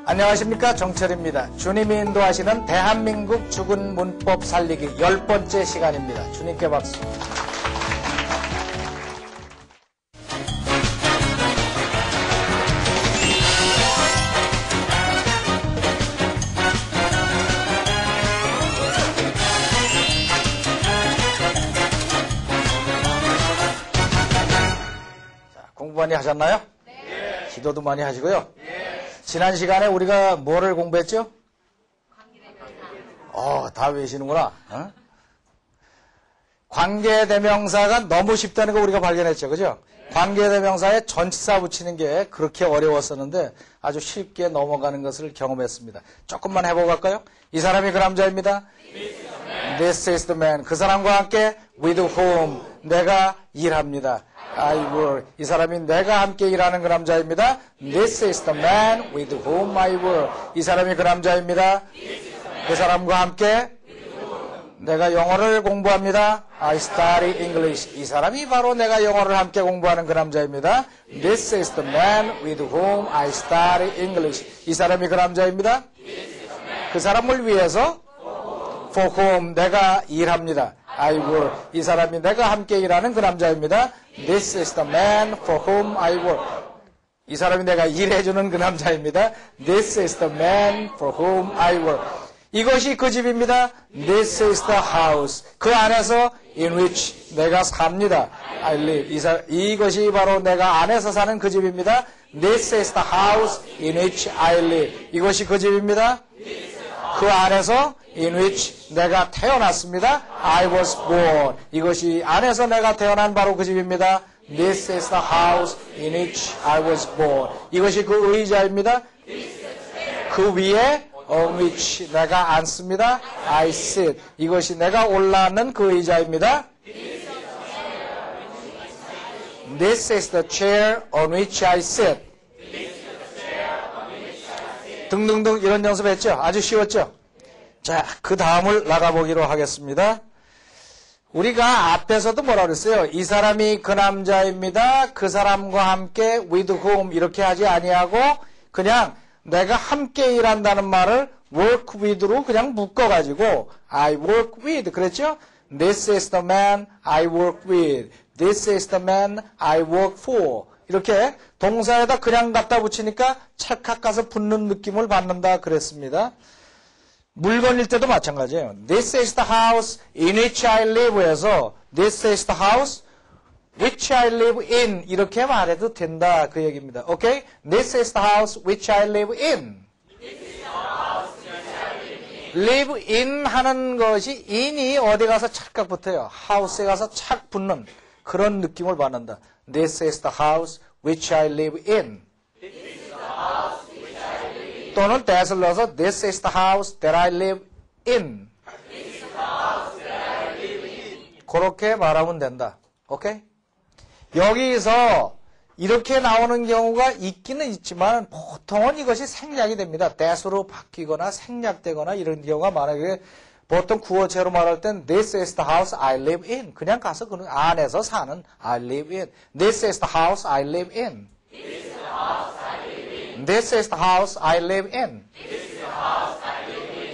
안녕하십니까, 정철입니다. 주님이 인도하시는 대한민국 죽은 문법 살리기 10번째 시간입니다. 주님께 박수. 자, 공부 많이 하셨나요? 네. 기도도 많이 하시고요. 네. 지난 시간에 우리가 뭐를 공부했죠? 다 외우시는구나. 관계대명사가 너무 쉽다는 거 우리가 발견했죠. 그죠? 관계대명사에 전치사 붙이는 게 그렇게 어려웠었는데 아주 쉽게 넘어가는 것을 경험했습니다. 조금만 해보고 갈까요? 이 사람이 그 남자입니다. This is the man. 그 사람과 함께 with whom 내가 일합니다. I work. 이 사람이 내가 함께 일하는 그 남자입니다. This is the man with whom I work. 이 사람이 그 남자입니다. 그 사람과 함께 내가 영어를 공부합니다. I study English. 이 사람이 바로 내가 영어를 함께 공부하는 그 남자입니다. This is the man with whom I study English. 이 사람이 그 남자입니다. 그 사람을 위해서 for whom 내가 일합니다. I work. 이 사람이 내가 함께 일하는 그 남자입니다. This is the man for whom I work. 이 사람이 내가 일해주는 그 남자입니다. This is the man for whom I work. 이것이 그 집입니다. This is the house. 그 안에서 in which 내가 삽니다. I live. 이것이 바로 내가 안에서 사는 그 집입니다. This is the house in which I live. 이것이 그 집입니다. 그 안에서 in which 내가 태어났습니다. I was born. 이것이 안에서 내가 태어난 바로 그 집입니다. This is the house in which I was born. 이것이 그 의자입니다. 그 위에 on which 내가 앉습니다. I sit. 이것이 내가 올라앉는 그 의자입니다. This is the chair on which I sit. 등등등 이런 연습했죠? 아주 쉬웠죠? 자, 그 다음을 나가보기로 하겠습니다. 우리가 앞에서도 뭐라 그랬어요? 이 사람이 그 남자입니다. 그 사람과 함께 with whom 이렇게 하지 아니하고 그냥 내가 함께 일한다는 말을 work with로 그냥 묶어가지고 I work with 그랬죠? This is the man I work with. This is the man I work for. 이렇게 동사에다 그냥 갖다 붙이니까 찰칵 가서 붙는 느낌을 받는다 그랬습니다. 물건일 때도 마찬가지예요. This is the house in which I live 해서 This is the house which I live in 이렇게 말해도 된다 그 얘기입니다. 오케이? This is the house which I live in. live in 하는 것이 in이 어디 가서 찰칵 붙어요. house에 가서 착 붙는 그런 느낌을 받는다. This is the house which I live in. 또는 that을 넣어서 This is the house that I live in. 그렇게 말하면 된다. 오케이? 여기서 이렇게 나오는 경우가 있기는 있지만 보통은 이것이 생략이 됩니다. that으로 바뀌거나 생략되거나 이런 경우가 많아요. 보통 구어체로 말할 땐 This is the house I live in. 그냥 가서 그 안에서 사는 I live in. This is the house I live in. This is the house I live in.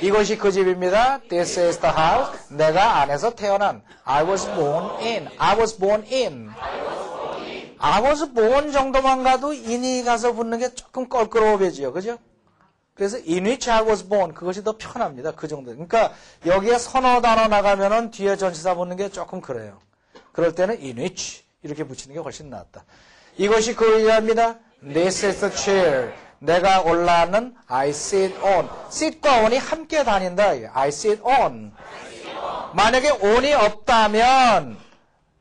이것이 그 집입니다. This is the house. 내가 안에서 태어난. I was born in. I was born in. I was born 정도만 가도 in이 가서 붙는 게 조금 껄끄러워지죠. 그죠? 그래서 in which I was born. 그것이 더 편합니다. 그 정도. 그러니까 여기에 선어 단어 나가면은 뒤에 전치사 붙는 게 조금 그래요. 그럴 때는 in which 이렇게 붙이는 게 훨씬 낫다. 이것이 그 의자입니다. This is the chair. 내가 올라앉는 I sit on. sit과 on이 함께 다닌다. I sit on. 만약에 on이 없다면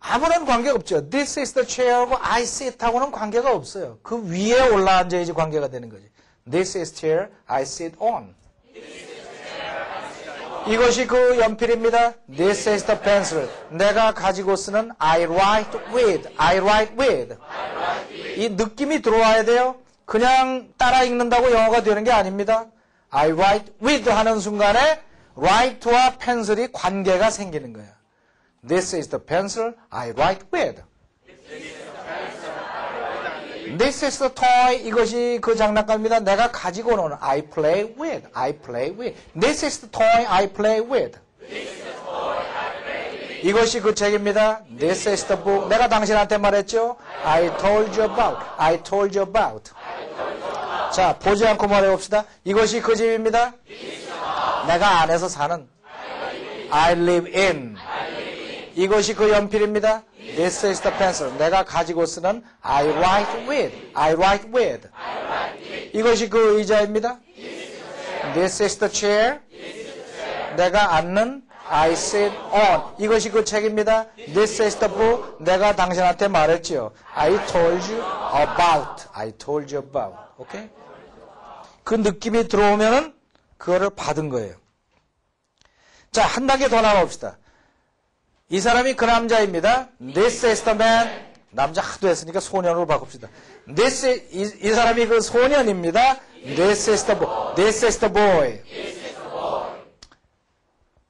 아무런 관계가 없죠. This is the chair하고 I sit하고는 관계가 없어요. 그 위에 올라앉아야지 관계가 되는 거지. This is chair I sit on. 이것이 그 연필입니다. This is the pencil. 내가 가지고 쓰는 I write with. I write with. 이 느낌이 들어와야 돼요. 그냥 따라 읽는다고 영어가 되는 게 아닙니다. I write with 하는 순간에 write와 pencil이 관계가 생기는 거예요. This is the pencil I write with. This is the toy. 이것이 그 장난감입니다. 내가 가지고 노는. I play with. I play with. This is the toy I play with. 이것이 그 책입니다. This is the book. 내가 당신한테 말했죠. I told you about. I told you about. 자, 보지 않고 말해봅시다. 이것이 그 집입니다. 내가 안에서 사는. I live in. 이것이 그 연필입니다. This is the pencil. 내가 가지고 쓰는 I write with. I write with. 이것이 그 의자입니다. This is the chair. 내가 앉는 I sit on. 이것이 그 책입니다. This is the book. 내가 당신한테 말했죠. I told you about. I told you about. 오케이? 그 느낌이 들어오면은 그거를 받은 거예요. 자, 한 단계 더 나가봅시다. 이 사람이 그 남자입니다. This is the man. 남자 하도 했으니까 소년으로 바꿉시다. 이 사람이 그 소년입니다. This is the boy. This is the boy.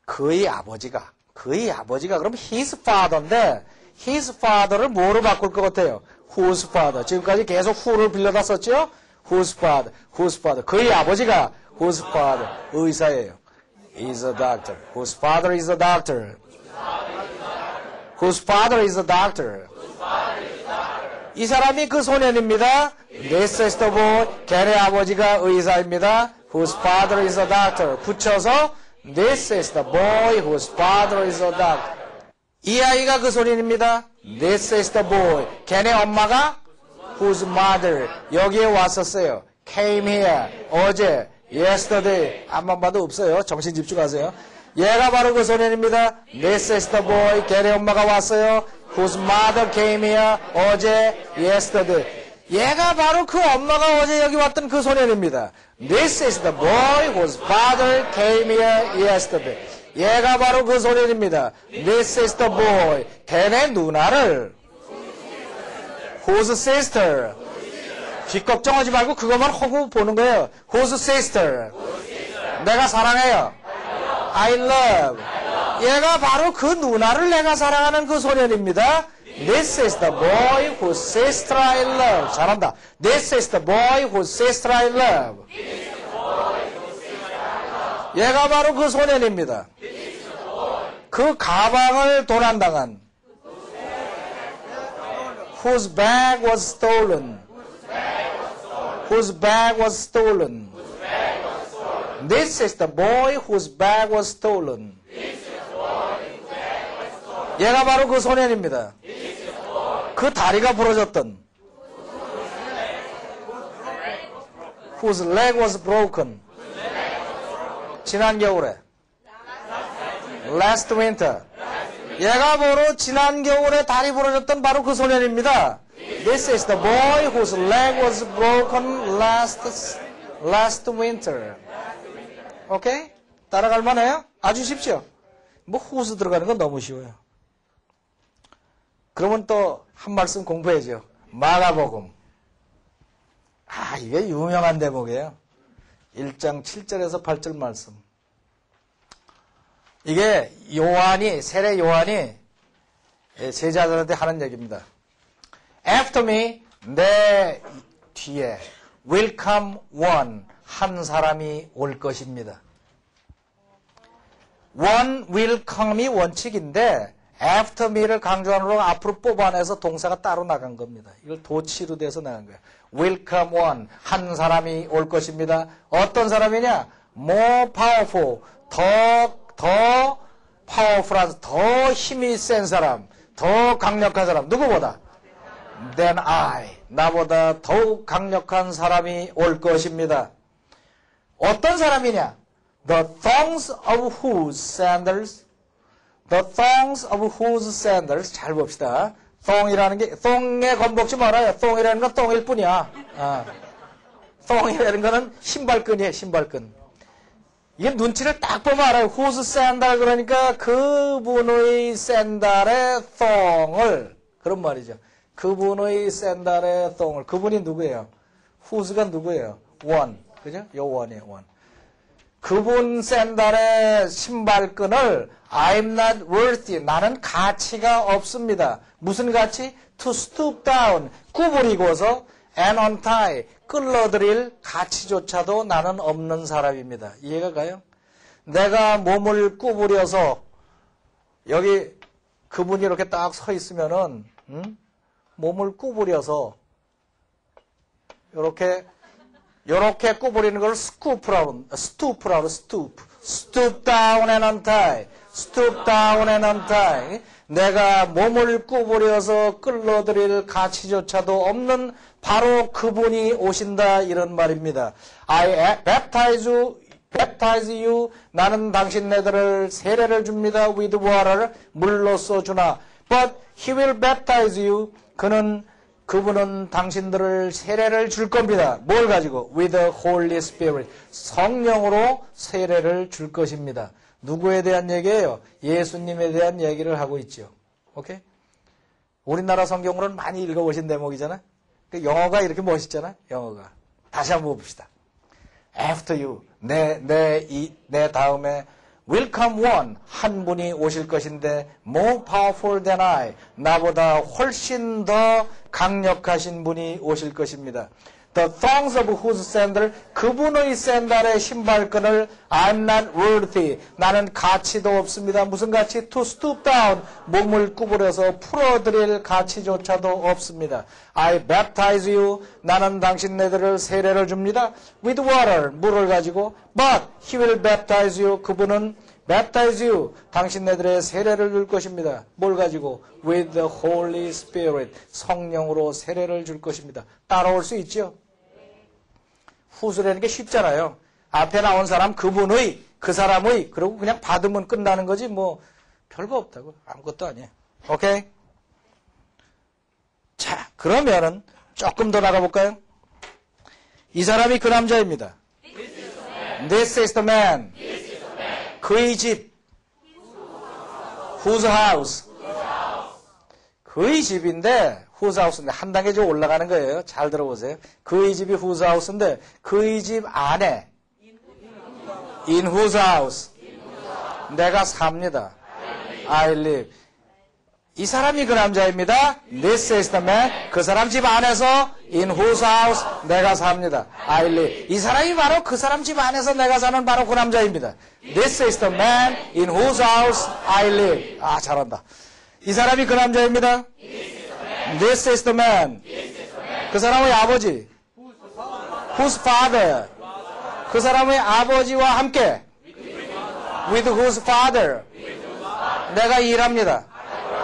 그의 아버지가 그럼 his father인데 his father를 뭐로 바꿀 것 같아요? Whose father. 지금까지 계속 who를 빌려다 썼죠? Whose father. Whose father. 그의 아버지가 whose father. 의사예요. Is a doctor. Whose father is a doctor. Whose father is a doctor. 이 사람이 그 소년입니다. This is the boy. 걔네 아버지가 의사입니다. Whose father is a doctor. 붙여서 This is the boy whose father is a doctor. 이 아이가 그 소년입니다. This is the boy. 걔네 엄마가 whose mother. 여기에 왔었어요. Came here. 어제. Yesterday. 앞만 봐도 없어요. 정신 집중하세요. 얘가 바로 그 소년입니다. This is the boy. 걔네 엄마가 왔어요. Whose mother came here. 어제. Yesterday. 얘가 바로 그 엄마가 어제 여기 왔던 그 소년입니다. This is the boy whose father came here yesterday. 얘가 바로 그 소년입니다. This is the boy. 걔네 누나를 whose sister. 뒷걱정하지 말고 그것만 하고 보는 거예요. Whose sister. 내가 사랑해요. I love. 얘가 바로 그 누나를 내가 사랑하는 그 소년입니다. This is the boy whose sister I love. 잘한다. This is the boy whose sister I love. 얘가 바로 그 소년입니다. 그 가방을 도난당한 whose bag was stolen. Whose bag was stolen. This is the boy whose bag was stolen. 얘가 바로 그 소년입니다. 그 다리가 부러졌던 whose leg was broken. 지난 겨울에 last winter. 얘가 바로 지난 겨울에 다리 부러졌던 바로 그 소년입니다. This is the boy whose leg was broken last winter. 오케이? 따라갈 만해요? 아주 쉽죠? 뭐 whose 들어가는 건 너무 쉬워요. 그러면 또 한 말씀 공부해야죠. 마가복음. 이게 유명한 대목이에요. 1장 7절에서 8절 말씀. 이게 세례 요한이 제자들한테 하는 얘기입니다. After me, 내 뒤에 will come one, 한 사람이 올 것입니다. one will come이 원칙인데 after me를 강조하느라고 앞으로 뽑아내서 동사가 따로 나간 겁니다. 이걸 도치로 돼서 나간 거예요. will come one, 한 사람이 올 것입니다. 어떤 사람이냐? more powerful, 더 파워풀한, 더 힘이 센 사람, 더 강력한 사람. 누구보다? than I, 나보다 더욱 강력한 사람이 올 것입니다. 어떤 사람이냐? The thongs of whose sandals, the thongs of whose sandals. 잘 봅시다. thong이라는 게, thong에 겁먹지 말아요. thong이라는 건 똥일 뿐이야. thong이라는 거는 신발끈이에요, 신발끈. 이게 눈치를 딱 보면 알아요. whose sandal, 그러니까 그분의 샌달의 thong을, 그런 말이죠. 그분의 샌달의 thong을. 그분이 누구예요? whose가 누구예요? one. 그죠? 요 one이에요, one. 그분 샌달의 신발끈을 I'm not worthy. 나는 가치가 없습니다. 무슨 가치? To stoop down. 구부리고서 and untie, 끌어들일 가치조차도 나는 없는 사람입니다. 이해가 가요? 내가 몸을 구부려서 여기 그분이 이렇게 딱 서 있으면은 몸을 구부려서 요렇게 구부리는 걸 스투프라고 stoop down and untie, stoop down and untie. 내가 몸을 구부려서 끌어들일 가치조차도 없는 바로 그분이 오신다 이런 말입니다. I baptize you, 나는 당신네들을 세례를 줍니다. with water, 물로써 주나. But he will baptize you, 그분은 당신들을 세례를 줄 겁니다. 뭘 가지고? With the Holy Spirit. 성령으로 세례를 줄 것입니다. 누구에 대한 얘기예요? 예수님에 대한 얘기를 하고 있죠. 오케이? 우리나라 성경으로는 많이 읽어보신 대목이잖아요. 영어가 이렇게 멋있잖아요. 영어가. 다시 한번 봅시다. After you. 내 다음에 will come one, 한 분이 오실 것인데 more powerful than I, 나보다 훨씬 더 강력하신 분이 오실 것입니다. The thongs of whose sandal, 그분의 샌달의 신발끈을 I'm not worthy, 나는 가치도 없습니다. 무슨 가치? To stoop down, 몸을 구부려서 풀어드릴 가치조차도 없습니다. I baptize you, 나는 당신네들을 세례를 줍니다. With water, 물을 가지고. But he will baptize you, 그분은 baptize you, 당신네들의 세례를 줄 것입니다. 뭘 가지고? With the Holy Spirit, 성령으로 세례를 줄 것입니다. 따라올 수 있죠? 후수라는 게 쉽잖아요. 앞에 나온 사람, 그분의, 그 사람의, 그리고 그냥 받으면 끝나는 거지, 뭐, 별거 없다고. 아무것도 아니에요. 오케이? 자, 그러면은, 조금 더 나가볼까요? 이 사람이 그 남자입니다. This is the man. 그의 집. Whose house? 그의 집인데, whose house인데, 한 단계 좀 올라가는 거예요. 잘 들어보세요. 그의 집이 whose house인데, 그의 집 안에, in whose house? 내가 삽니다. I live. 이 사람이 그 남자입니다. This is the man. 그 사람 집 안에서 in whose house 내가 삽니다. I live. 이 사람이 바로 그 사람 집 안에서 내가 사는 바로 그 남자입니다. This is the man in whose house I live. 아, 잘한다. 이 사람이 그 남자입니다. This is the man. 그 사람의 아버지. Whose father. 그 사람의 아버지와 함께. With whose father. 내가 일합니다.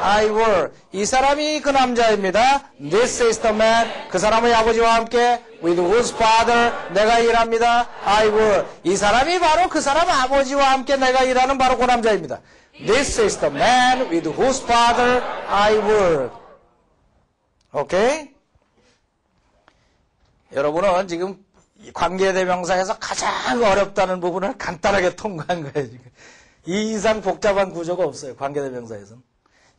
I work. 이 사람이 그 남자입니다. This is the man. 그 사람의 아버지와 함께 with whose father 내가 일합니다. I work. 이 사람이 바로 그 사람 아버지와 함께 내가 일하는 바로 그 남자입니다. This is the man with whose father I work. 오케이? 여러분은 지금 관계대명사에서 가장 어렵다는 부분을 간단하게 통과한 거예요. 지금. 이 이상 복잡한 구조가 없어요. 관계대명사에서는.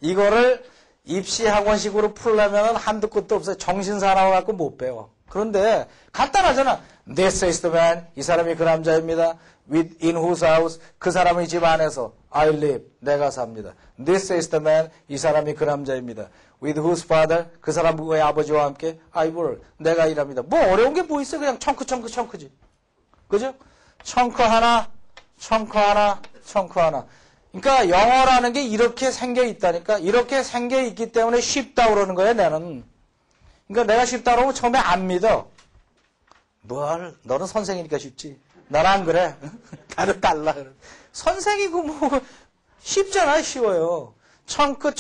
이거를 입시학원식으로 풀려면 한두 끝도 없어요. 정신사 나와갖고 못 배워. 그런데 간단하잖아. This is the man. 이 사람이 그 남자입니다. With in whose house. 그 사람의 집 안에서 I live. 내가 삽니다. This is the man. 이 사람이 그 남자입니다. With whose father. 그 사람의 아버지와 함께 I work. 내가 일합니다. 뭐 어려운 게 뭐 있어? 그냥 청크지. 그죠? 청크 하나. 그러니까 영어라는 게 이렇게 생겨 있다니까. 이렇게 생겨 있기 때문에 쉽다 그러는 거예요, 나는. 그러니까 내가 쉽다 그러면 처음에 안 믿어. 너는 선생이니까 쉽지. 난 안 그래. 나는 달라. 선생이고 뭐 쉽잖아, 쉬워요. 청크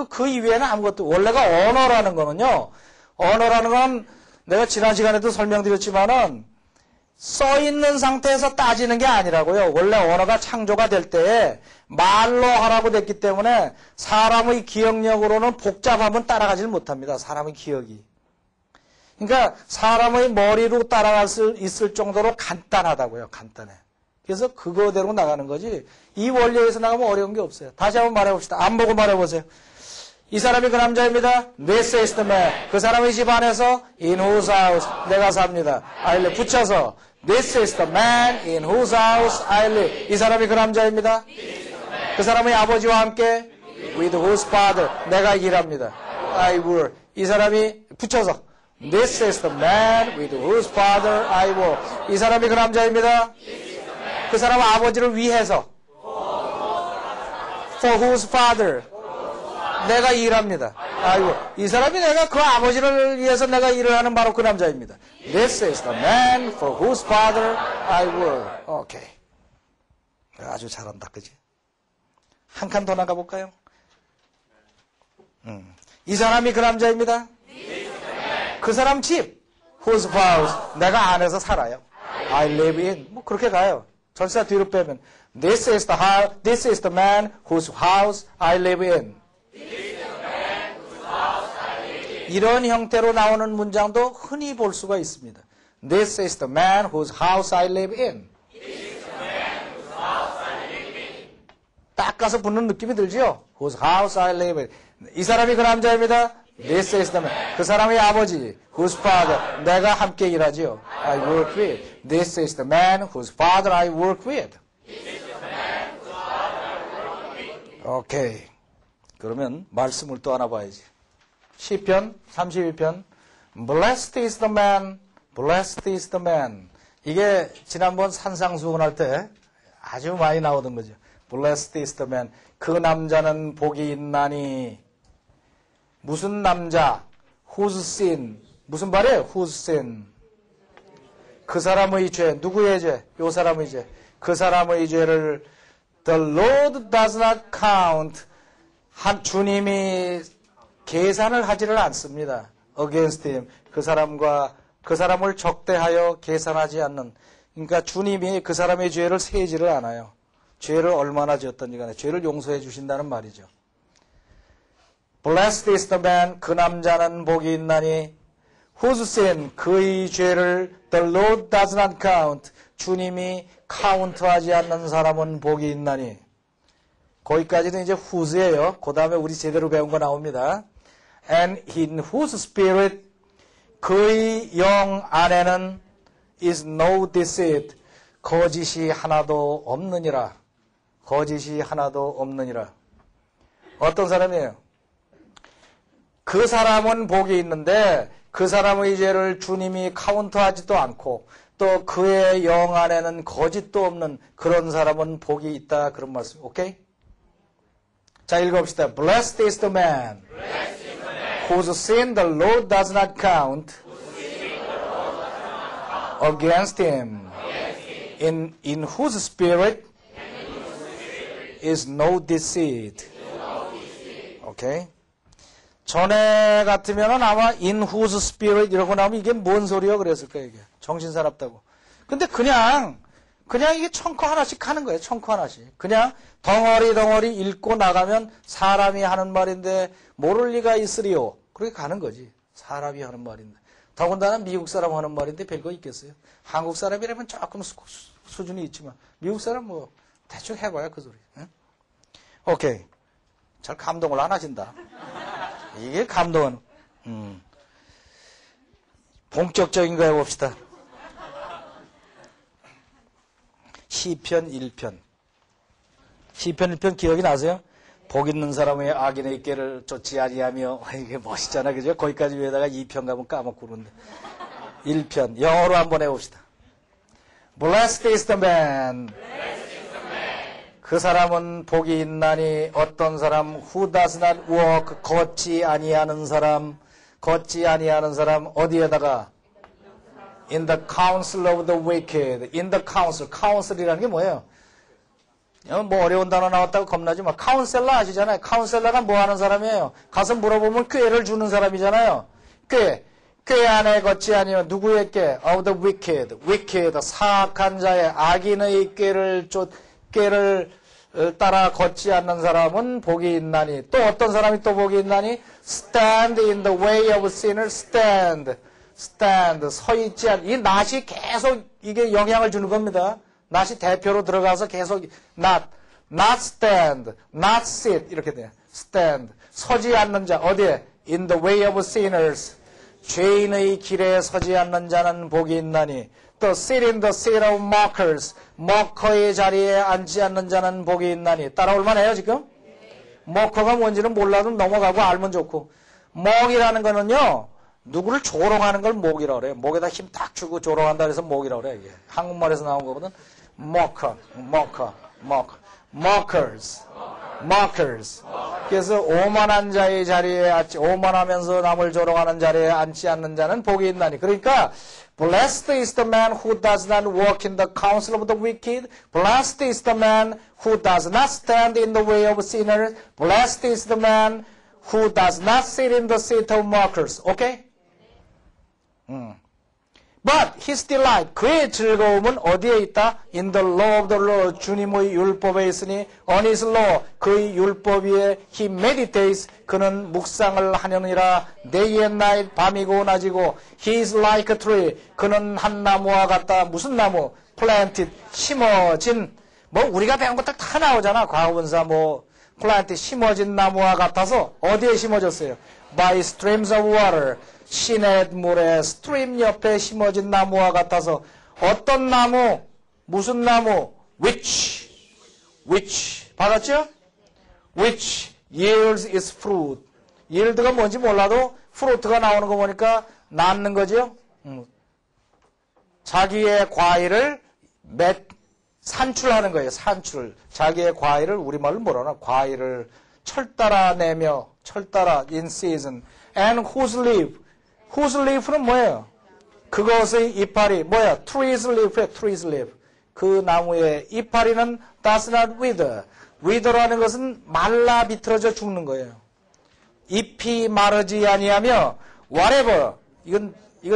그 이외에는 아무것도. 원래가 언어라는 거는요. 언어라는 건 내가 지난 시간에도 설명드렸지만은 써 있는 상태에서 따지는 게 아니라고요. 원래 언어가 창조가 될 때에 말로 하라고 됐기 때문에 사람의 기억력으로는 복잡하면 따라가질 못합니다. 사람의 기억이. 그러니까 사람의 머리로 따라갈 수 있을 정도로 간단하다고요. 간단해. 그래서 그거대로 나가는 거지. 이 원리에서 나가면 어려운 게 없어요. 다시 한번 말해봅시다. 안 보고 말해보세요. 이 사람이 그 남자입니다. This is the man. 그 사람의 집 안에서 in whose house 내가 삽니다. I live. 붙여서 This is the man in whose house I live. 이 사람이 그 남자입니다. 그 사람의 아버지와 함께 with whose father 내가 일합니다. I work. 이 사람이 붙여서 This is the man with whose father I work. 이 사람이 그 남자입니다. 그 사람은 아버지를 위해서. For whose father? 내가 일합니다. 아이고, 이 사람이 내가 그 아버지를 위해서 내가 일을 하는 바로 그 남자입니다. This is the man for whose father I work. 오케이. 아주 잘한다, 그지? 한 칸 더 나가볼까요? 이 사람이 그 남자입니다. 그 사람 집, whose house, 내가 안에서 살아요. I live in. 뭐 그렇게 가요. 전사 뒤로 빼면 This is the man whose house I live in. 이런 형태로 나오는 문장도 흔히 볼 수가 있습니다. This is the man whose house I live in. 딱 가서 붙는 느낌이 들죠? Whose house I live in. 이 사람이 그 남자입니다. This is the man. 그 사람의 아버지, whose father. 내가 함께 일하지요. I work with. This is the man whose father I work with. 오케이. 그러면 말씀을 또 하나 봐야지. 시편 32편. Blessed is the man. Blessed is the man. 이게 지난번 산상수훈 할 때 아주 많이 나오던 거죠. Blessed is the man. 그 남자는 복이 있나니. 무슨 남자? Whose sin? 무슨 말이에요? Whose sin? 그 사람의 죄. 누구의 죄? 요 사람의 죄. 그 사람의 죄를 The Lord does not count. 주님이 계산을 하지를 않습니다. Against him. 그 사람을 적대하여 계산하지 않는. 그러니까 주님이 그 사람의 죄를 세지를 않아요. 죄를 얼마나 지었던지 간에 죄를 용서해 주신다는 말이죠. Blessed is the man. 그 남자는 복이 있나니. Whose sin? 그의 죄를 The Lord does not count. 주님이 카운트하지 않는 사람은 복이 있나니. 거기까지는 이제 whose예요. 그 다음에 우리 제대로 배운 거 나옵니다. And in whose spirit, 그의 영 안에는 is no deceit. 거짓이 하나도 없느니라. 거짓이 하나도 없느니라. 어떤 사람이에요? 그 사람은 복이 있는데 그 사람의 죄를 주님이 카운트하지도 않고 또 그의 영 안에는 거짓도 없는 그런 사람은 복이 있다. 그런 말씀. 오케이? 자, 읽어봅시다. Blessed is the man whose sin the Lord does not count against him. In whose spirit is no deceit. 오케이? 전에 같으면은 아마 in whose spirit 이러고 나오면 이게 뭔 소리야 그랬을 거예요, 이게. 정신사납다고. 근데 그냥 이게 청커 하나씩 하는 거예요, 청커 하나씩. 그냥 덩어리 읽고 나가면 사람이 하는 말인데 모를 리가 있으리요. 그렇게 가는 거지. 사람이 하는 말인데. 더군다나 미국 사람 하는 말인데 별거 있겠어요. 한국 사람이라면 조금 수준이 있지만 미국 사람 뭐 대충 해봐야 그 소리. 응? 오케이. 잘 감동을 안 하신다. 이게 감동은 본격적인 거 해봅시다. 시편 1편. 시편 1편 기억이 나세요? 복 있는 사람의 악인의 꾀를 쫓지 아니하며. 이게 멋있잖아, 그죠? 거기까지 위에다가 2편 가면 까먹고 그러는데. 1편. 영어로 한번 해봅시다. Blessed is the man. 그 사람은 복이 있나니. 어떤 사람? Who does not walk. 걷지 아니하는 사람. 걷지 아니하는 사람. 어디에다가? In the counsel of the wicked. In the counsel. counsel이라는 게 뭐예요? 뭐 어려운 단어 나왔다고 겁나지 마. 카운셀러 아시잖아요. 카운셀러가 뭐 하는 사람이에요? 가서 물어보면 꾀를 주는 사람이잖아요. 꾀 안에 걷지 아니면 누구의 꾀? Of the wicked. wicked. 사악한 자의 악인의 꾀를 따라 걷지 않는 사람은 복이 있나니. 또 어떤 사람이 또 복이 있나니? Stand in the way of sinners. Stand. 서 있지 않. 이 not이 계속 이게 영향을 주는 겁니다. not이 대표로 들어가서 계속 not stand, not sit 이렇게 돼요. stand. 서지 않는 자. 어디에? In the way of sinners. 죄인의 길에 서지 않는 자는 복이 있나니. 또 sit in the seat of mockers. 모커의 자리에 앉지 않는 자는 복이 있나니. 따라올 만해요 지금? 모커가 뭔지는 몰라도 넘어가고 알면 좋고. 먹이라는 거는요. 누구를 조롱하는 걸 목이라고 그래요. 목에다 힘 딱 주고 조롱한다 그래서 목이라고 그래요. 이게. 한국말에서 나온 거거든. mockers. 그래서 오만한 자의 자리에 앉지, 오만하면서 남을 조롱하는 자리에 앉지 않는 자는 복이 있나니. 그러니까 blessed is the man who does not walk in the counsel of the wicked. Blessed is the man who does not stand in the way of sinners. Blessed is the man who does not sit in the seat of mockers. Okay? But his delight, 그의 즐거움은 어디에 있다? In the law of the Lord, 주님의 율법에 있으니 on his law, 그의 율법 위에 he meditates, 그는 묵상을 하느니라. day and night, 밤이고 낮이고. He is like a tree, 그는 한 나무와 같다. 무슨 나무? planted, 심어진. 뭐 우리가 배운 것들 다 나오잖아. 과거분사 planted, 심어진 나무와 같아서 어디에 심어졌어요? By streams of water, 시냇물의 스트림 옆에 심어진 나무와 같아서. 어떤 나무? 무슨 나무? which 받았죠? which yields its fruit. yield가 뭔지 몰라도 fruit가 나오는 거 보니까 낳는 거죠. 자기의 과일을 산출하는 거예요. 산출. 자기의 과일을 우리말로 뭐라나? 과일을 철따라 내며, 철따라 in season. and whose leaf는 뭐예요? 그것의 이파리 뭐야? tree's leaf. 그 나무의 이파리는 does not wither. wither라는 것은 말라 비틀어져 죽는 거예요. 잎이 마르지 아니하며 whatever. 이건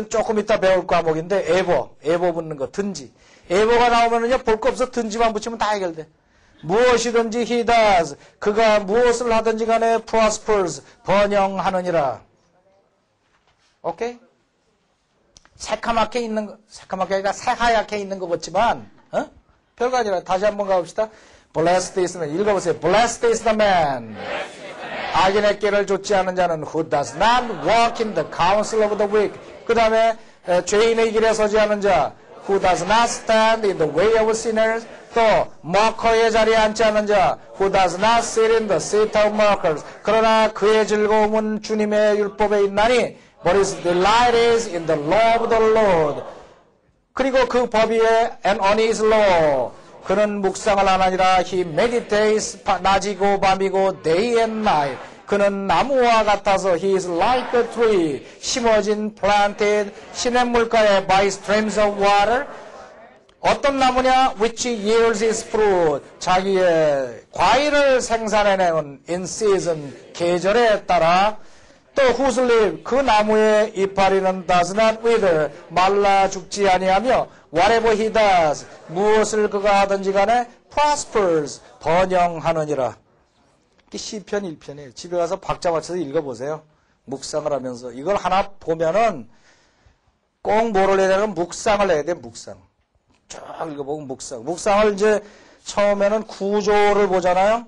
조금 이따 배울 과목인데 에버 붙는 거 든지. 에버가 나오면은요 볼 거 없어 든지만 붙이면 다 해결돼. 무엇이든지 he does. 그가 무엇을 하든지 간에 prospers. 번영하느니라. 오케이? 새카맣게 있는 거, 새카맣게 아니라 새하얗게 있는 것 같지만, 별거 아니라 다시 한번 가봅시다. Blessed is the man. 읽어보세요. Blessed is the man. 악인의 길을 좇지 않은 자는 who does not walk in the counsel of the wicked. 그 다음에 죄인의 길에 서지 않은 자 who does not stand in the way of sinners. 또 mock의 자리에 앉지 않은 자 who does not sit in the seat of mockers. 그러나 그의 즐거움은 주님의 율법에 있나니 But his delight is in the law of the Lord. 그리고 그 법 위에 and on his law. 그는 묵상을 안 하니라. He meditates 낮이고 밤이고 day and night. 그는 나무와 같아서 he is like a tree. 심어진 planted 시냇물가에 by streams of water. 어떤 나무냐? Which yields its fruit. 자기의 과일을 생산해내는 in season. 계절에 따라. 또 whose leaf, 그 나무의 이파리는 does not wither, 말라 죽지 아니하며 whatever he does, 무엇을 그가 하든지 간에 prospers, 번영하느니라. 이게 시편 1편이에요. 집에 가서 박자 맞춰서 읽어보세요. 묵상을 하면서. 이걸 하나 보면은 꼭 뭐를 해야 되냐면 묵상을 해야 돼. 묵상. 쭉 읽어보고 묵상. 묵상을 이제 처음에는 구조를 보잖아요.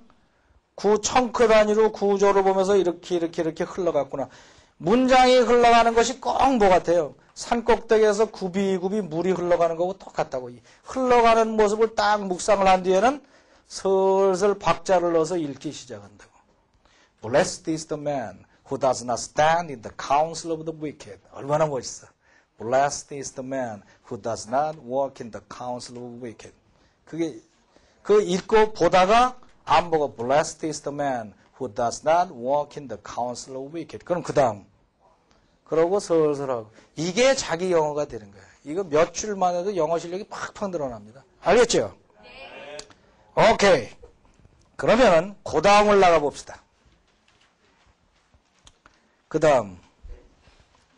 청크 단위로 구조를 보면서 이렇게 흘러갔구나. 문장이 흘러가는 것이 꼭 뭐 같아요? 산꼭대기에서 굽이굽이 물이 흘러가는 거고 똑같다고. 흘러가는 모습을 딱 묵상을 한 뒤에는 슬슬 박자를 넣어서 읽기 시작한다고. Blessed is the man who does not stand in the counsel of the wicked. 얼마나 멋있어. Blessed is the man who does not walk in the counsel of the wicked. 그게 그 읽고 보다가 안 보고 Blessed is the man who does not walk in the counsel of wicked. 그럼 그 다음 그러고 슬슬 하고. 이게 자기 영어가 되는 거예요. 이거 몇 줄만 해도 영어 실력이 팍팍 늘어납니다. 알겠죠? 네. 오케이. 그러면은 그 다음 올라가 봅시다. 그 다음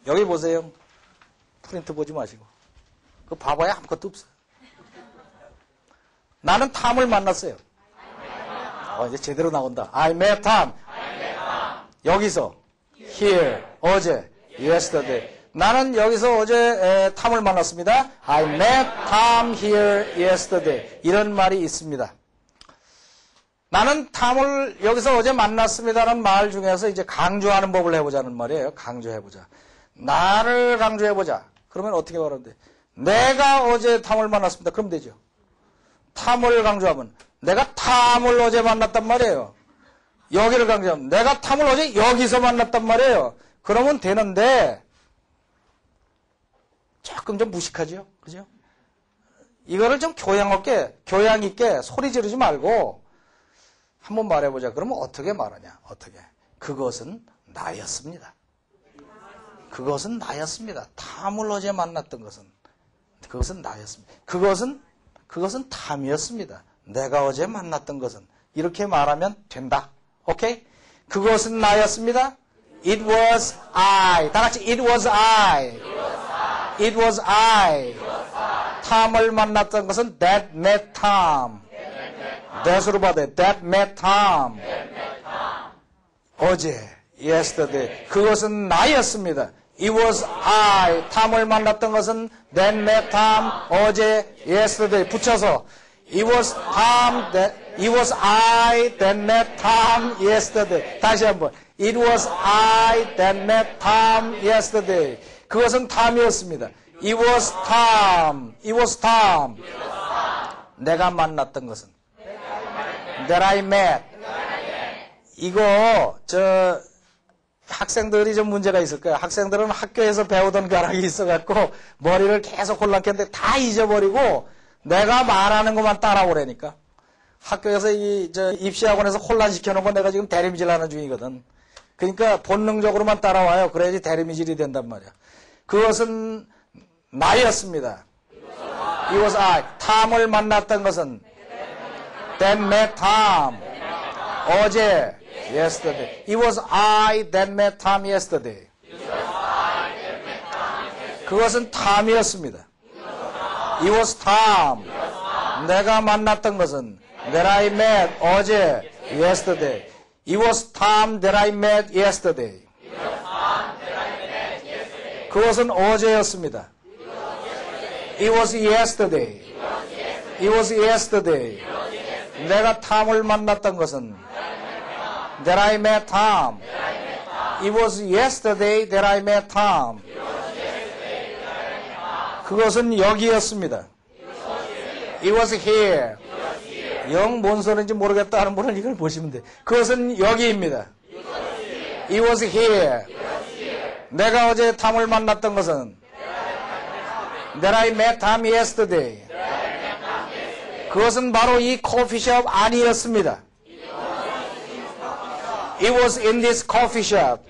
여기 보세요. 프린트 보지 마시고. 그 봐봐야 아무것도 없어요. 나는 탐을 만났어요. 이제 제대로 나온다. I met Tom. 여기서 here 어제 yesterday. 나는 여기서 어제 탐을 만났습니다. I met Tom here yesterday. 이런 말이 있습니다. 나는 탐을 여기서 어제 만났습니다라는 말 중에서 이제 강조하는 법을 해보자는 말이에요. 강조해보자. 나를 강조해보자. 그러면 어떻게 말하는데? 내가 어제 탐을 만났습니다. 그럼 되죠. 탐을 강조하면 내가 탐을 어제 만났단 말이에요. 여기를 강조하면 내가 탐을 어제 여기서 만났단 말이에요. 그러면 되는데 조금 좀 무식하죠? 그죠? 이거를 좀 교양 있게 소리 지르지 말고 한번 말해보자. 그러면 어떻게 말하냐? 어떻게? 그것은 나였습니다. 그것은 나였습니다. 탐을 어제 만났던 것은 그것은 나였습니다. 그것은 탐이었습니다. 내가 어제 만났던 것은 이렇게 말하면 된다. 오케이? 그것은 나였습니다. It was I. 다 같이 It was I. It was I. 탐을 만났던 것은 that met Tom. that으로 받아요. that met Tom. 어제, yesterday. 그것은 나였습니다. It was I. 탐을 만났던 것은 that met Tom. 어제, yesterday. 붙여서 It was I that met Tom yesterday. 다시 한번. It was I that met Tom yesterday. 그것은 탐이었습니다. It was Tom. It was Tom. 내가 만났던 것은 that I met. 이거 학생들이 좀 문제가 있을 거예요. 학생들은 학교에서 배우던 가락이 있어갖고 머리를 계속 혼란했는데 다 잊어버리고 내가 말하는 것만 따라오라니까. 학교에서 입시학원에서 혼란시켜놓은 거 내가 지금 대리미질 하는 중이거든. 그러니까 본능적으로만 따라와요. 그래야지 대리미질이 된단 말이야. 그것은 나였습니다. It was I. 탐을 만났던 것은 that met Tom. 어제, yesterday. It was I that met Tom yesterday. 그것은 탐이었습니다. It was Tom. 내가 만났던 것은 that I met 어제, yesterday. It was Tom that I met yesterday. 그것은 어제였습니다. It was yesterday. It was yesterday. 내가 탐을 만났던 것은 that I met Tom. It was yesterday that I met Tom. 그것은 여기였습니다. It was here. 영 뭔 소리인지 모르겠다 하는 분은 이걸 보시면 돼. 그것은 여기입니다. It was here. 내가 어제 탐을 만났던 것은 that I met Tom yesterday. 그것은 바로 이 커피숍 안이었습니다. It was in this coffee shop.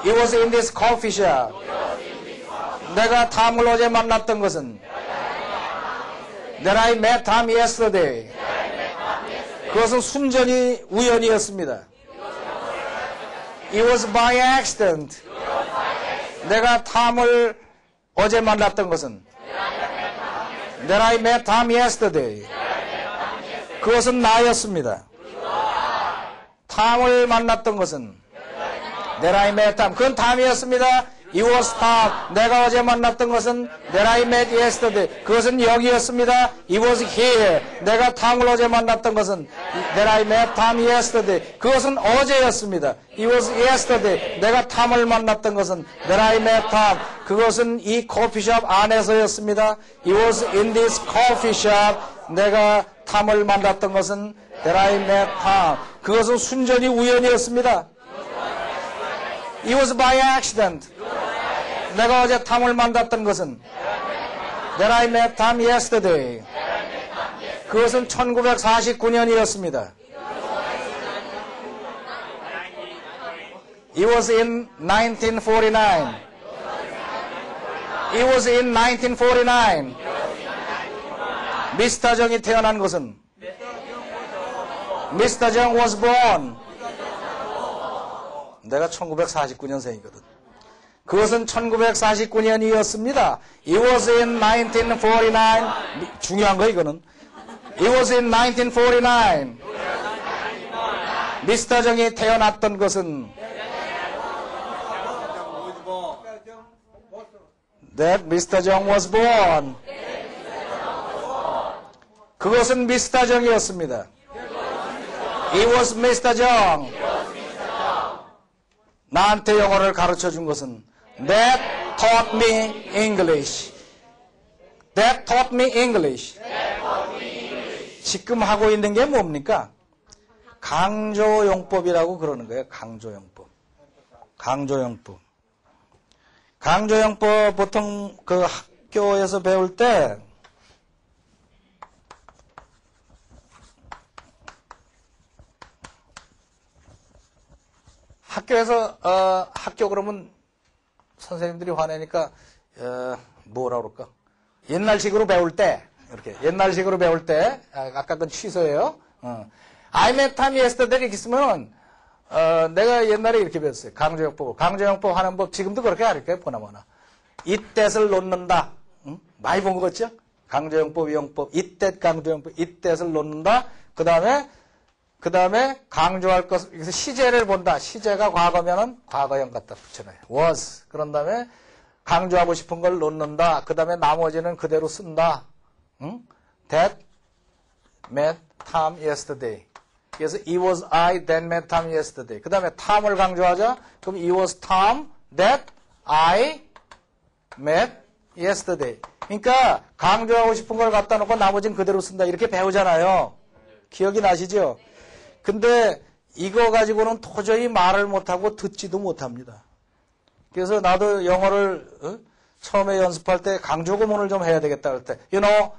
It was in this coffee shop. 내가 탐을 어제 만났던 것은 that I met Tom yesterday. 그것은 순전히 우연이었습니다. It was by accident. 내가 탐을 어제 만났던 것은 that I met Tom yesterday. 그것은 나였습니다. 탐을 만났던 것은 that I met Tom. 그건 탐이었습니다. It was Tom. 내가 어제 만났던 것은 that I met yesterday. 그것은 여기였습니다. It was here. 내가 탐을 어제 만났던 것은 that I met Tom yesterday. 그것은 어제였습니다. It was yesterday. 내가 탐을 만났던 것은 that I met Tom. 그것은 이 커피숍 안에서였습니다. It was in this coffee shop. 내가 탐을 만났던 것은 that I met Tom. 그것은 순전히 우연이었습니다. It was by accident. 내가 어제 탐을 만났던 것은 that I met Tom yesterday. 그것은 1949년이었습니다. It was in 1949. It was in 1949. 미스터 정이 태어난 것은 Mr. Jung was born. 내가 1949년생이거든. 그것은 1949년이었습니다. It was in 1949. 중요한 거 이거는. It was in 1949. 미스터 정이 태어났던 것은 That Mr. Jung was born. 그것은 미스터 정이었습니다. It was Mr. Jung. 나한테 영어를 가르쳐 준 것은 That taught me English. That taught me English. 지금 하고 있는 게 뭡니까? 강조용법이라고 그러는 거예요. 강조용법. 강조용법. 강조형법 보통 그 학교에서 배울 때 학교에서 학교 그러면 선생님들이 화내니까 뭐라 그럴까? 옛날식으로 배울 때 이렇게 옛날식으로 배울 때 아까 그건 취소예요. I met Tom yesterday 이렇게 쓰면 내가 옛날에 이렇게 배웠어요. 강조형법 하는 법 지금도 그렇게 가르쳐요. 보나마나 이때를 놓는다. 많이 본 거 같죠? 강조형법, 이형법, 이때 강조형법, 이때를 놓는다. 그 다음에 강조할 것, 여기서 시제를 본다. 시제가 과거면은 과거형 갖다 붙여놔요. was. 그런 다음에 강조하고 싶은 걸 놓는다. 그 다음에 나머지는 그대로 쓴다. That met Tom yesterday. 그래서 it was I that met Tom yesterday. 그 다음에 Tom을 강조하자. 그럼 it was Tom that I met yesterday. 그러니까 강조하고 싶은 걸 갖다 놓고 나머지는 그대로 쓴다. 이렇게 배우잖아요. 기억이 나시죠? 근데 이거 가지고는 도저히 말을 못하고 듣지도 못합니다. 그래서 나도 영어를 처음에 연습할 때 강조 구문을 좀 해야 되겠다 할 때 you know,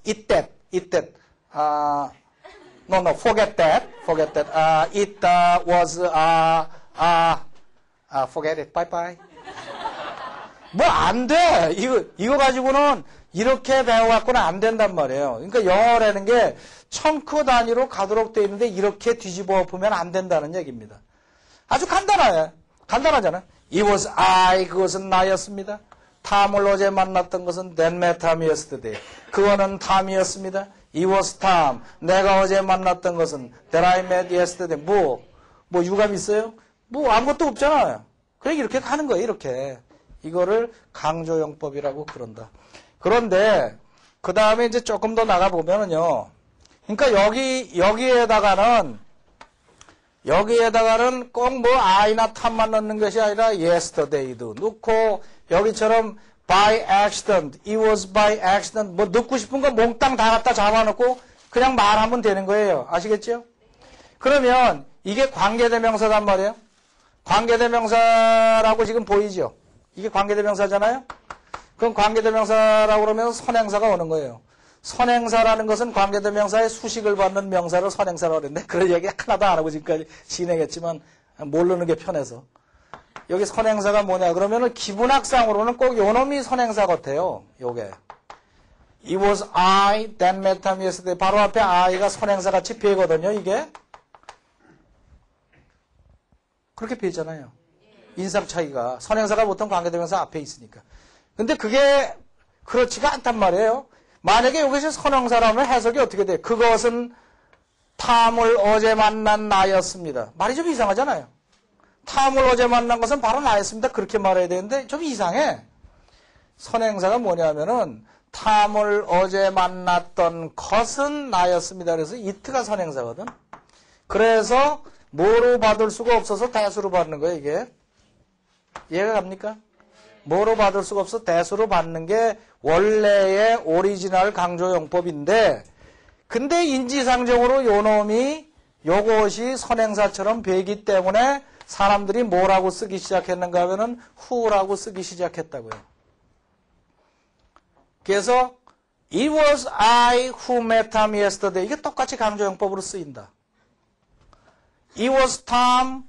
eat that, no, forget that, it was, forget it, bye bye. 뭐 안 돼. 이거 가지고는 이렇게 배워갖고는 안 된단 말이에요. 그러니까 영어라는 게 청크 단위로 가도록 되어 있는데 이렇게 뒤집어 엎으면 안 된다는 얘기입니다. 아주 간단하잖아요. It was I, 그것은 나였습니다. 탐을 어제 만났던 것은 that met Tom yesterday. 그거는 탐이었습니다. It was Tom. 내가 어제 만났던 것은 that I met yesterday. 뭐 유감 있어요? 뭐 아무것도 없잖아요. 그래 이렇게 가는 거예요. 이렇게. 이거를 강조형법이라고 그런다. 그런데 그 다음에 이제 조금 더 나가 보면은요. 그러니까 여기에다가는 꼭 뭐 I나 Tom만 넣는 것이 아니라 yesterday도 넣고 여기처럼 by accident, it was by accident 뭐 넣고 싶은 거 몽땅 다 갖다 잡아놓고 그냥 말하면 되는 거예요. 아시겠죠? 그러면 이게 관계대명사단 말이에요. 관계대명사라고 지금 보이죠? 이게 관계대명사잖아요? 그럼 관계대명사라고 그러면 선행사가 오는 거예요. 선행사라는 것은 관계대명사의 수식을 받는 명사를 선행사라고 그랬는데 그런 얘기 하나도 안 하고 지금까지 진행했지만 모르는 게 편해서. 여기 선행사가 뭐냐 그러면은 기분학상으로는 꼭 요놈이 선행사 같아요. 요게. It was I that met Tom yesterday. 바로 앞에 I가 선행사 같이 배거든요. 이게. 그렇게 배잖아요. 인상 차이가. 선행사가 보통 관계대명사 앞에 있으니까. 근데 그게 그렇지가 않단 말이에요. 만약에 여기서 선행사라면 해석이 어떻게 돼? 그것은 탐을 어제 만난 나였습니다. 말이 좀 이상하잖아요. 탐을 어제 만난 것은 바로 나였습니다. 그렇게 말해야 되는데 좀 이상해. 선행사가 뭐냐면은 탐을 어제 만났던 것은 나였습니다. 그래서 it가 선행사거든. 그래서 뭐로 받을 수가 없어서 대수로 받는 거예요, 이게. 이해가 갑니까? 뭐로 받을 수가 없어 대수로 받는 게 원래의 오리지널 강조용법인데 근데 인지상정으로 요것이 선행사처럼 되기 때문에 사람들이 뭐라고 쓰기 시작했는가 하면은 who라고 쓰기 시작했다고요. 그래서 it was I who met Tom yesterday. 이게 똑같이 강조용법으로 쓰인다. It was Tom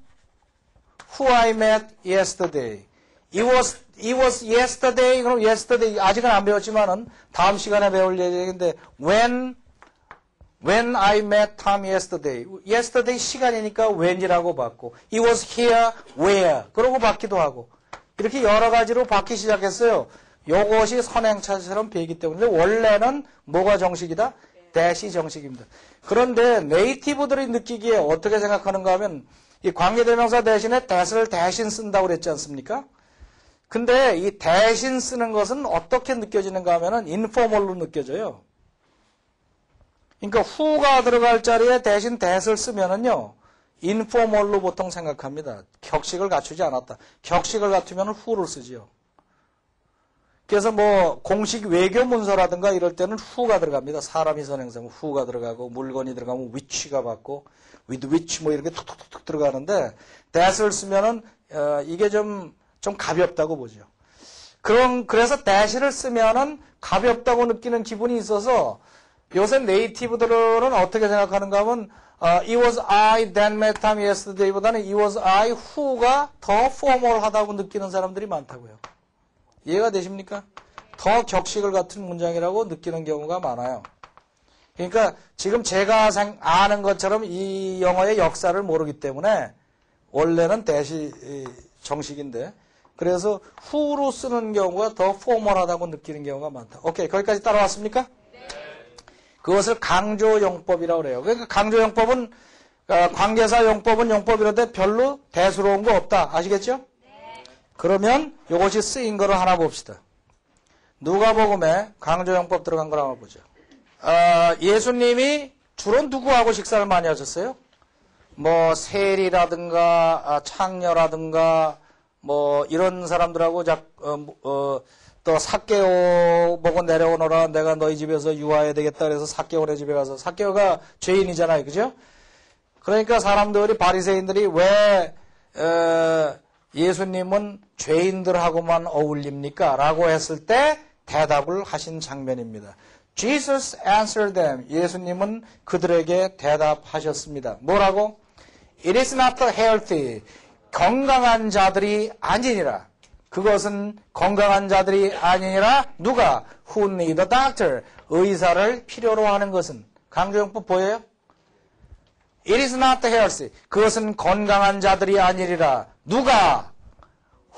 who I met yesterday. It was yesterday. 그럼 yesterday 아직은 안 배웠지만은 다음 시간에 배울 얘기인데 when I met Tom yesterday. yesterday 시간이니까 when이라고 받고 it was here, where 그러고 받기도 하고 이렇게 여러 가지로 받기 시작했어요. 요것이 선행차처럼 배이기 때문에 원래는 뭐가 정식이다? that이 정식입니다. 그런데 네이티브들이 느끼기에 어떻게 생각하는가 하면 이 관계대명사 대신에 that을 대신 쓴다고 그랬지 않습니까? 근데 이 대신 쓰는 것은 어떻게 느껴지는가 하면은 인포멀로 느껴져요. 그러니까 who가 들어갈 자리에 대신 that을 쓰면은요, 인포멀로 보통 생각합니다. 격식을 갖추지 않았다. 격식을 갖추면 who를 쓰지요. 그래서 뭐 공식 외교 문서라든가 이럴 때는 who가 들어갑니다. 사람이 선행사면 who가 들어가고 물건이 들어가면 which가 받고 with which 뭐 이렇게 툭툭툭 들어가는데 that을 쓰면은 이게 좀 가볍다고 보죠. 그래서 that을 쓰면은 가볍다고 느끼는 기분이 있어서 요새 네이티브들은 어떻게 생각하는가 하면 it was I that met time yesterday보다는 it was I who가 더 formal하다고 느끼는 사람들이 많다고요. 이해가 되십니까? 더 격식을 갖춘 문장이라고 느끼는 경우가 많아요. 그러니까 지금 제가 아는 것처럼 이 영어의 역사를 모르기 때문에 원래는 that이 정식인데 그래서 who로 쓰는 경우가 더 포멀하다고 느끼는 경우가 많다. 오케이, 거기까지 따라왔습니까? 네. 그것을 강조용법이라고 그래요. 그러니까 강조용법은 관계사 용법은 용법이라는데 별로 대수로운 거 없다. 아시겠죠? 네. 그러면 이것이 쓰인 거를 하나 봅시다. 누가복음에 강조용법 들어간 걸 한번 보죠. 예수님이 주로 누구하고 식사를 많이 하셨어요? 뭐 세리라든가 창녀라든가 뭐 이런 사람들하고 또 삭개오 보고 내려오너라 내가 너희 집에서 유하해야 되겠다 그래서 삭개오네 집에 가서 삭개오가 죄인이잖아요. 그죠? 그러니까 사람들이 바리새인들이 왜 예수님은 죄인들하고만 어울립니까? 라고 했을 때 대답을 하신 장면입니다. Jesus answered them. 예수님은 그들에게 대답하셨습니다. 뭐라고? It is not healthy. 건강한 자들이 아니니라. 그것은 건강한 자들이 아니니라. 누가? Who need a doctor. 의사를 필요로 하는 것은. 강조용법 보여요? It is not healthy. 그것은 건강한 자들이 아니리라. 누가?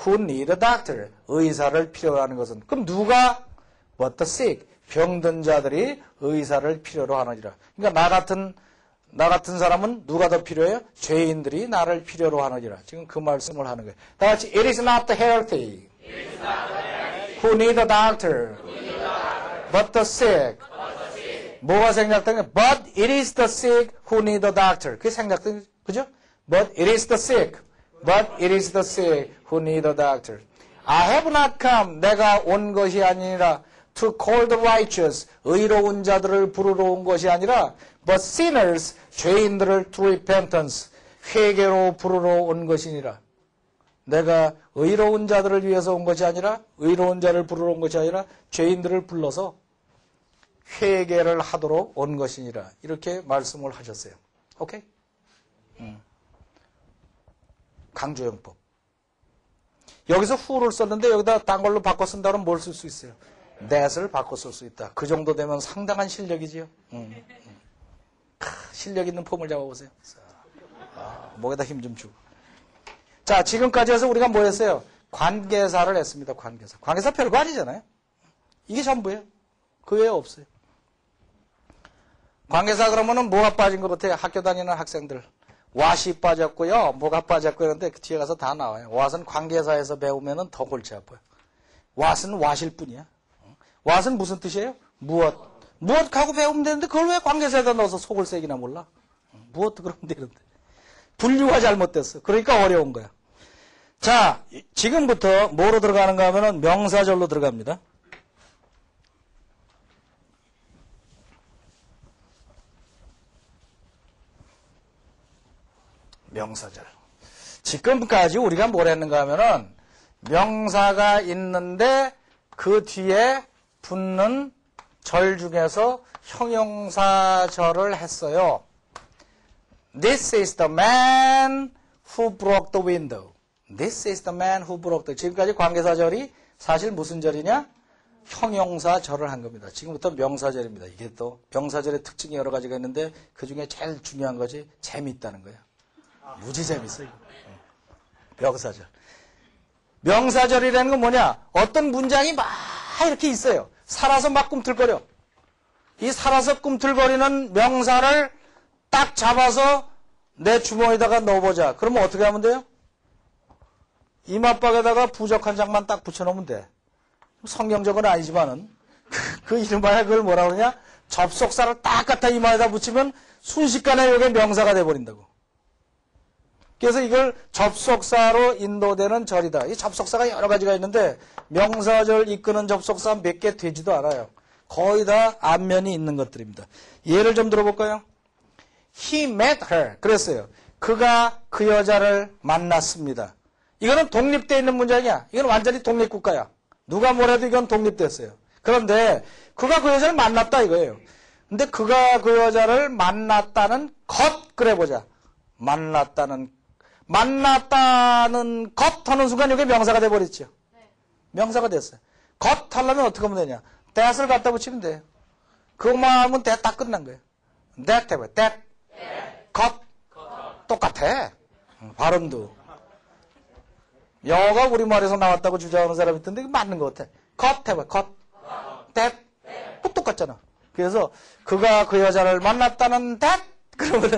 Who need a doctor. 의사를 필요로 하는 것은. 그럼 누가? But the sick. 병든 자들이 의사를 필요로 하느니라. 그러니까 나 같은 사람은 누가 더 필요해요? 죄인들이 나를 필요로 하느니라. 지금 그 말씀을 하는 거예요. 다 같이 It is not healthy who need a doctor but the sick. 뭐가 생략된 거예요? But it is the sick who need a doctor. 그게 생략된 그죠? But it is the sick. But it is the sick who need a doctor. I have not come. 내가 온 것이 아니라 to call the righteous. 의로운 자들을 부르러 온 것이 아니라 but sinners. 죄인들을 to repentance. 회개로 부르러 온 것이니라. 내가 의로운 자들을 위해서 온 것이 아니라 의로운 자를 부르러 온 것이 아니라 죄인들을 불러서 회개를 하도록 온 것이니라. 이렇게 말씀을 하셨어요. 오케이? 강조용법. 여기서 who를 썼는데 여기다 딴 걸로 바꿔 쓴다면 뭘 쓸 수 있어요? that을 바꿔 쓸 수 있다. 그 정도 되면 상당한 실력이지요. 실력 있는 폼을 잡아보세요. 목에다 힘 좀 주고. 자, 지금까지 해서 우리가 뭐 했어요? 관계사를 했습니다. 관계사. 관계사 별거 아니잖아요. 이게 전부예요. 그 외에 없어요. 관계사 그러면은 뭐가 빠진 것 같아요? 학교 다니는 학생들. 왓이 빠졌고요. 뭐가 빠졌고 이런데 그 뒤에 가서 다 나와요. 왓은 관계사에서 배우면은 더 골치 아파요. 왓은 왓일 뿐이야. 왓은 무슨 뜻이에요? 무엇. 무엇하고 배우면 되는데 그걸 왜 관계사에다 넣어서 속을 새기나 몰라. 무엇도 그러면 되는데. 분류가 잘못됐어. 그러니까 어려운 거야. 자, 지금부터 뭐로 들어가는가 하면은 명사절로 들어갑니다. 명사절. 지금까지 우리가 뭘 했는가 하면은 명사가 있는데 그 뒤에 붙는 절 중에서 형용사절을 했어요. This is the man who broke the window. This is the man who broke the. 지금까지 관계사절이 사실 무슨 절이냐? 형용사절을 한 겁니다. 지금부터 명사절입니다. 이게 또 명사절의 특징이 여러 가지가 있는데 그 중에 제일 중요한 것이 재미있다는 거예요. 무지 재밌어요. 명사절. 명사절이라는 건 뭐냐? 어떤 문장이 막 이렇게 있어요. 살아서 막 꿈틀거려. 이 살아서 꿈틀거리는 명사를 딱 잡아서 내 주머니에다가 넣어보자. 그러면 어떻게 하면 돼요? 이마박에다가 부적 한 장만 딱 붙여놓으면 돼. 성경적은 아니지만은 그 이름하여 그걸 뭐라 그러냐? 접속사를 딱 갖다 이마에다 붙이면 순식간에 이게 명사가 돼버린다고. 그래서 이걸 접속사로 인도되는 절이다. 이 접속사가 여러 가지가 있는데 명사절 이끄는 접속사 몇 개 되지도 않아요. 거의 다 앞면이 있는 것들입니다. 예를 좀 들어볼까요? He met her. 그랬어요. 그가 그 여자를 만났습니다. 이거는 독립되어 있는 문장이야. 이건 완전히 독립국가야. 누가 뭐래도 이건 독립됐어요. 그런데 그가 그 여자를 만났다 이거예요. 근데 그가 그 여자를 만났다는 것 그래 보자. 만났다는 것 하는 순간 이게 명사가 돼버렸죠. 명사가 됐어요. 것 하려면 어떻게 하면 되냐. that을 갖다 붙이면 돼요. 그것만 하면 that 다 끝난 거예요. that 해봐요. that. 것. 똑같아. 발음도. 영어가 우리말에서 나왔다고 주장하는 사람이 있던데 이거 맞는 것 같아. 것 해봐요. 것. that. 똑같잖아. 그래서 그가 그 여자를 만났다는 that. 그러면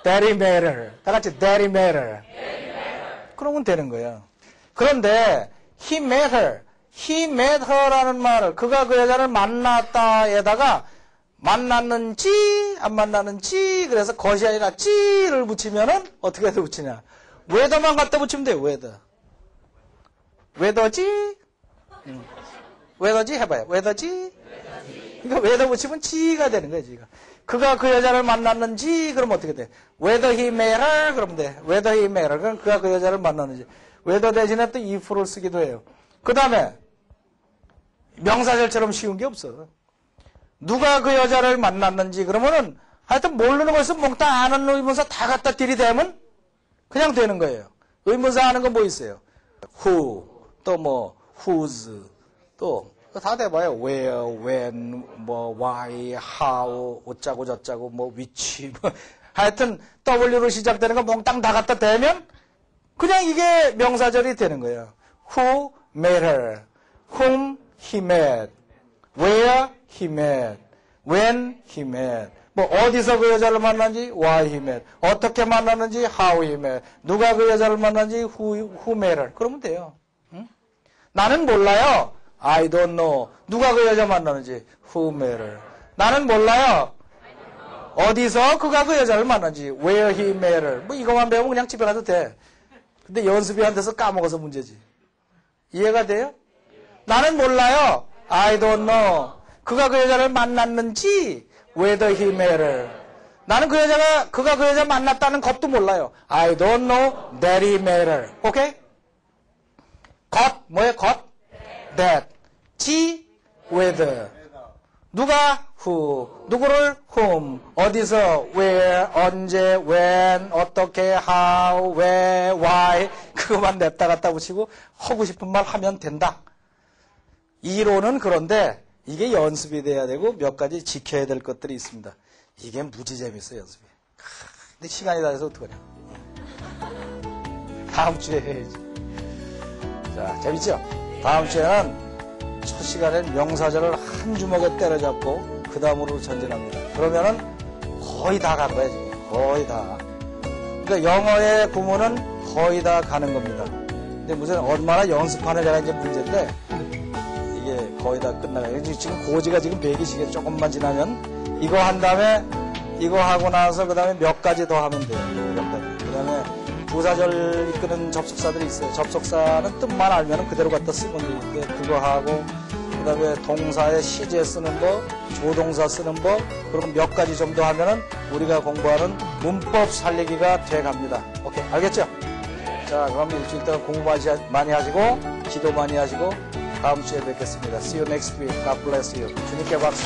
Daddy matter. 다 같이 Daddy matter. 그러면 되는 거야. 그런데 he met her. he met her라는 말을 그가 그 여자를 만났다에다가 만났는지 안 만났는지 그래서 것이 아니라 찌를 붙이면은 어떻게 해서 붙이냐. whether만 갖다 붙이면 돼요. whether지? whether지 해봐요. whether지? 그러니까 whether 붙이면 지가 되는 거야. 지가. 그가 그 여자를 만났는지 그러면 어떻게 돼? whether he met her 그러면 돼. whether he met her 그럼 그가 그 여자를 만났는지. whether 대신에 또 if를 쓰기도 해요. 그 다음에 명사절처럼 쉬운 게 없어. 누가 그 여자를 만났는지 그러면은 하여튼 모르는 것을 몽땅 아는 의문사 다 갖다 들이대면 그냥 되는 거예요. 의문사 아는 건 뭐 있어요? who 또 뭐 whose 또 다 돼봐요. where, when, 뭐 why, how, 어쩌고 저쩌고 뭐 which 뭐 하여튼 W로 시작되는 거 몽땅 다 갖다 대면 그냥 이게 명사절이 되는 거예요. who met her, whom he met, where he met, when he met 뭐 어디서 그 여자를 만났는지 why he met, 어떻게 만났는지 how he met, 누가 그 여자를 만났는지 who met her 그러면 돼요. 응? 나는 몰라요. I don't know. 누가 그 여자 만났는지 who met her. 나는 몰라요. 어디서 그가 그 여자를 만났는지 where he met her. 뭐 이거만 배우면 그냥 집에 가도 돼. 근데 연습이 안 돼서 까먹어서 문제지. 이해가 돼요? 나는 몰라요. I don't know. 그가 그 여자를 만났는지 whether he met her. 나는 그가 그 여자 만났다는 것도 몰라요. I don't know that he met her. 오케이? 것 뭐예요? 것? that. 지 whether. 누가 who. 누구를 whom. 어디서 where. 언제 when. 어떻게 how. where. why. 그것만 냅다 갖다 붙이고 하고 싶은 말 하면 된다. 이론은 그런데 이게 연습이 돼야 되고 몇 가지 지켜야 될 것들이 있습니다. 이게 무지 재밌어요, 연습이. 근데 시간이 다 돼서 어떡하냐. 다음 주에 해야지. 자, 재밌죠? 다음 주에는 첫 시간엔 명사절을 한 주먹에 때려잡고 그 다음으로 전진합니다. 그러면은 거의 다 간 거야, 지금. 거의 다. 그러니까 영어의 구문은 거의 다 가는 겁니다. 근데 무슨 얼마나 연습하느냐가 이제 문제인데 이게 거의 다 끝나가요. 지금 고지가 지금 100이시게 조금만 지나면 이거 한 다음에 이거 하고 나서 그 다음에 몇 가지 더 하면 돼요. 몇 가지. 그 다음에 부사절 이끄는 접속사들이 있어요. 접속사는 뜻만 알면 그대로 갖다 쓰면 되는데 그거 하고 그 다음에 동사의 시제 쓰는 법, 조동사 쓰는 법 그리고 몇 가지 정도 하면은 우리가 공부하는 문법 살리기가 돼갑니다. 오케이, 알겠죠? 자, 그럼 일주일 동안 공부 많이 하시고 기도 많이 하시고 다음 주에 뵙겠습니다. See you next week. God bless you. 주님께 박수.